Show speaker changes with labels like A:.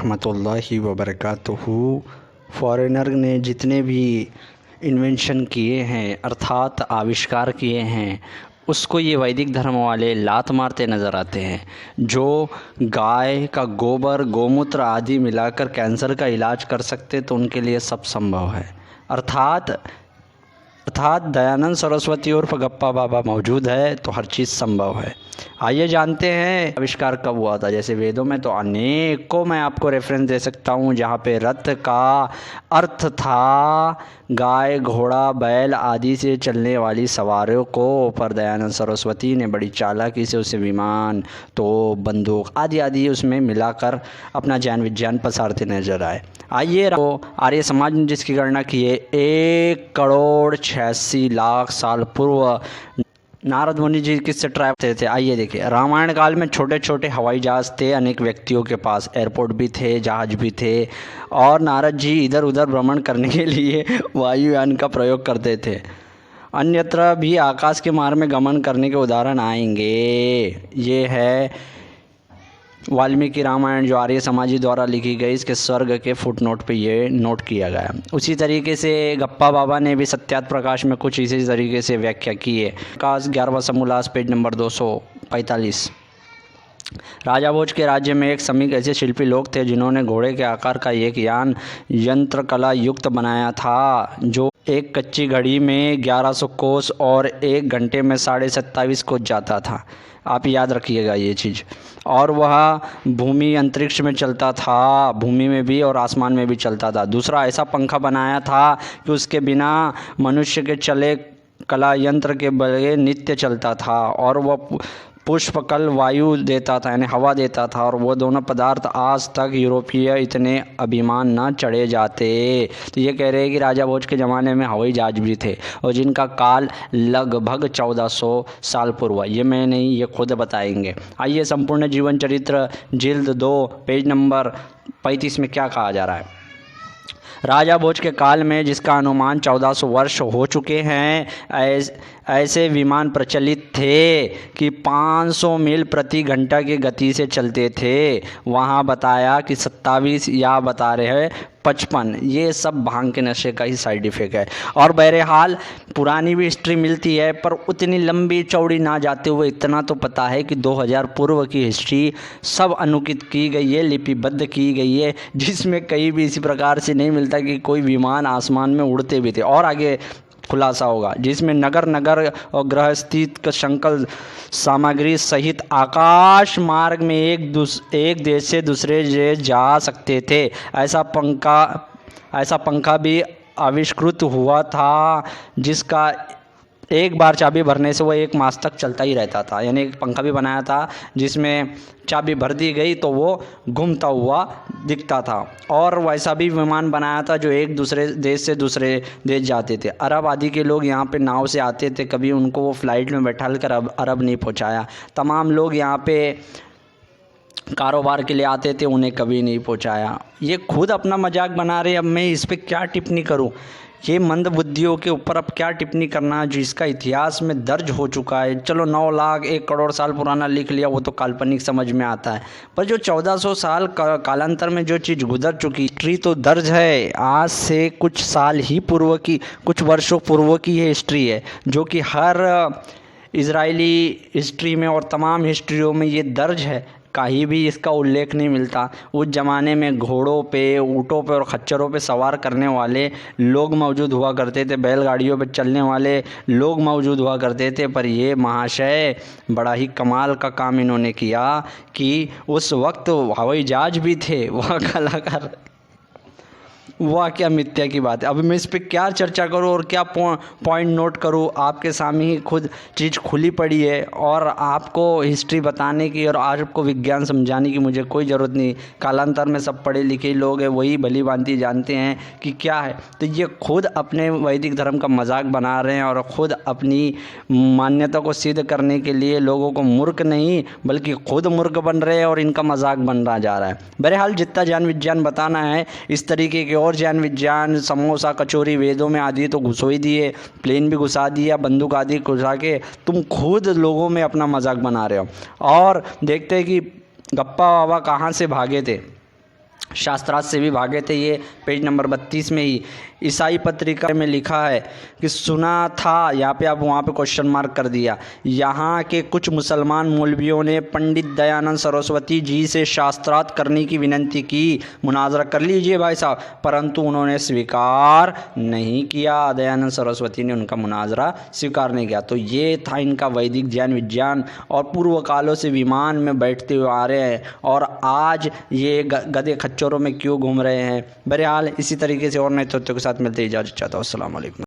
A: वरहमतुल्लाहि वबरकातुहू। फॉरेनर ने जितने भी इन्वेंशन किए हैं अर्थात आविष्कार किए हैं उसको ये वैदिक धर्म वाले लात मारते नज़र आते हैं। जो गाय का गोबर गोमूत्र आदि मिलाकर कैंसर का इलाज कर सकते तो उनके लिए सब संभव है। अर्थात दयानंद सरस्वती उर्फ गप्पा बाबा मौजूद है तो हर चीज़ संभव है। आइए जानते हैं आविष्कार कब हुआ था। जैसे वेदों में तो अनेकों मैं आपको रेफरेंस दे सकता हूँ जहाँ पे रथ का अर्थ था गाय घोड़ा बैल आदि से चलने वाली सवारियों को, पर दयानंद सरस्वती ने बड़ी चालाकी से उसे विमान तो बंदूक आदि आदि उसमें मिलाकर अपना ज्ञान विज्ञान पसारते नजर आए। आइए आर्य समाज ने जिसकी गणना की है 1,86,00,000 साल पूर्व नारद मुनि जी किससे ट्रैवल करते थे। आइए देखिए, रामायण काल में छोटे छोटे हवाई जहाज़ थे, अनेक व्यक्तियों के पास एयरपोर्ट भी थे, जहाज भी थे, और नारद जी इधर उधर भ्रमण करने के लिए वायुयान का प्रयोग करते थे। अन्यत्र भी आकाश के मार्ग में गमन करने के उदाहरण आएंगे। ये है वाल्मीकि रामायण जो आर्य समाजी द्वारा लिखी गई, इसके स्वर्ग के फुटनोट पे ये नोट किया गया। उसी तरीके से गप्पा बाबा ने भी सत्यात प्रकाश में कुछ इसी तरीके से व्याख्या की है। प्रकाश 11वां समोल्लास पेज नंबर 245। राजा भोज के राज्य में एक समीक ऐसे शिल्पी लोग थे जिन्होंने घोड़े के आकार का एक यान यंत्र कला युक्त बनाया था जो एक कच्ची घड़ी में 1100 कोस और 1 घंटे में 27.5 कोस जाता था। आप याद रखिएगा ये चीज़। और वह भूमि अंतरिक्ष में चलता था, भूमि में भी और आसमान में भी चलता था। दूसरा ऐसा पंखा बनाया था कि उसके बिना मनुष्य के चले कला यंत्र के बगैर नित्य चलता था, और वह पुष्पकल वायु देता था यानी हवा देता था, और वो दोनों पदार्थ आज तक यूरोपीय इतने अभिमान न चढ़े जाते। तो ये कह रहे हैं कि राजा भोज के ज़माने में हवाई जहाज भी थे और जिनका काल लगभग 1400 साल पूर्व। ये मैं नहीं, ये खुद बताएंगे। आइए संपूर्ण जीवन चरित्र जिल्द 2 पेज नंबर 35 में क्या कहा जा रहा है। राजा भोज के काल में जिसका अनुमान 1400 वर्ष हो चुके हैं, ऐसे विमान प्रचलित थे कि 500 मील प्रति घंटा की गति से चलते थे। वहाँ बताया कि 27 या बता रहे हैं 55। ये सब भांग के नशे का ही साइड इफ़ेक्ट है। और बहरहाल पुरानी भी हिस्ट्री मिलती है पर उतनी लंबी चौड़ी ना जाते हुए इतना तो पता है कि 2000 पूर्व की हिस्ट्री सब अनुकित की गई है, लिपिबद्ध की गई है, जिसमें कहीं भी इसी प्रकार से नहीं मिलता कि कोई विमान आसमान में उड़ते भी थे। और आगे खुलासा होगा जिसमें नगर और ग्रह स्थित संकल सामग्री सहित आकाश मार्ग में एक देश से दूसरे देश जा सकते थे। ऐसा पंखा भी आविष्कृत हुआ था जिसका एक बार चाबी भरने से वो 1 मास तक चलता ही रहता था। यानी एक पंखा भी बनाया था जिसमें चाबी भर दी गई तो वो घूमता हुआ दिखता था। और वैसा भी विमान बनाया था जो एक दूसरे देश से दूसरे देश जाते थे। अरब आदि के लोग यहाँ पे नाव से आते थे, कभी उनको वो फ्लाइट में बैठाल कर अरब नहीं पहुँचाया। तमाम लोग यहाँ पे कारोबार के लिए आते थे, उन्हें कभी नहीं पहुँचाया। ये खुद अपना मजाक बना रहे। अब मैं इस पर क्या टिप्पणी करूँ। ये मंद बुद्धियों के ऊपर अब क्या टिप्पणी करना जिसका इतिहास में दर्ज हो चुका है। चलो 9 लाख 1 करोड़ साल पुराना लिख लिया वो तो काल्पनिक समझ में आता है, पर जो 1400 साल कालांतर में जो चीज़ गुजर चुकी हिस्ट्री तो दर्ज है। आज से कुछ साल ही पूर्व की, कुछ वर्षों पूर्व की ये हिस्ट्री है जो कि हर इजरायली हिस्ट्री में और तमाम हिस्ट्रियों में ये दर्ज है। कहीं भी इसका उल्लेख नहीं मिलता। उस ज़माने में घोड़ों पे, ऊँटों पे और खच्चरों पे सवार करने वाले लोग मौजूद हुआ करते थे, बैलगाड़ियों पे चलने वाले लोग मौजूद हुआ करते थे। पर ये महाशय बड़ा ही कमाल का काम इन्होंने किया कि उस वक्त हवाई जहाज भी थे। वह कलाकार, वाह क्या मिथ्या की बात है। अब मैं इस पर क्या चर्चा करूं और क्या पॉइंट नोट करूं। आपके सामने ही खुद चीज़ खुली पड़ी है और आपको हिस्ट्री बताने की और आपको विज्ञान समझाने की मुझे कोई ज़रूरत नहीं। कालांतर में सब पढ़े लिखे लोग हैं, वही भली भांति जानते हैं कि क्या है। तो ये खुद अपने वैदिक धर्म का मजाक बना रहे हैं और ख़ुद अपनी मान्यता को सिद्ध करने के लिए लोगों को मूर्ख नहीं बल्कि खुद मूर्ख बन रहे हैं और इनका मजाक बन रहा जा रहा है। बहरहाल जितना ज्ञान विज्ञान बताना है इस तरीके के और ज्ञान विज्ञान समोसा कचौरी वेदों में आदि तो घुसो ही दिए, प्लेन भी घुसा दिया, बंदूक आदि घुसा के तुम खुद लोगों में अपना मजाक बना रहे हो। और देखते हैं कि गप्पा बाबा कहाँ से भागे थे। शास्त्रार्थ से भी भागे थे। ये पेज नंबर 32 में ही ईसाई पत्रिका में लिखा है कि सुना था, यहाँ पे आप वहाँ पे क्वेश्चन मार्क कर दिया, यहाँ के कुछ मुसलमान मौलवियों ने पंडित दयानंद सरस्वती जी से शास्त्रार्थ करने की विनती की, मुनाजरा कर लीजिए भाई साहब, परंतु उन्होंने स्वीकार नहीं किया। दयानंद सरस्वती ने उनका मुनाजरा स्वीकार नहीं किया। तो ये था इनका वैदिक ज्ञान विज्ञान, और पूर्व कालों से विमान में बैठते हुए आ रहे हैं और आज ये गधे खच्चरों में क्यों घूम रहे हैं। बहरहाल इसी तरीके से और नए तथ्यों के साथ मिलते, इजाज़त चाहता हूँ। अस्सलाम वालेकुम।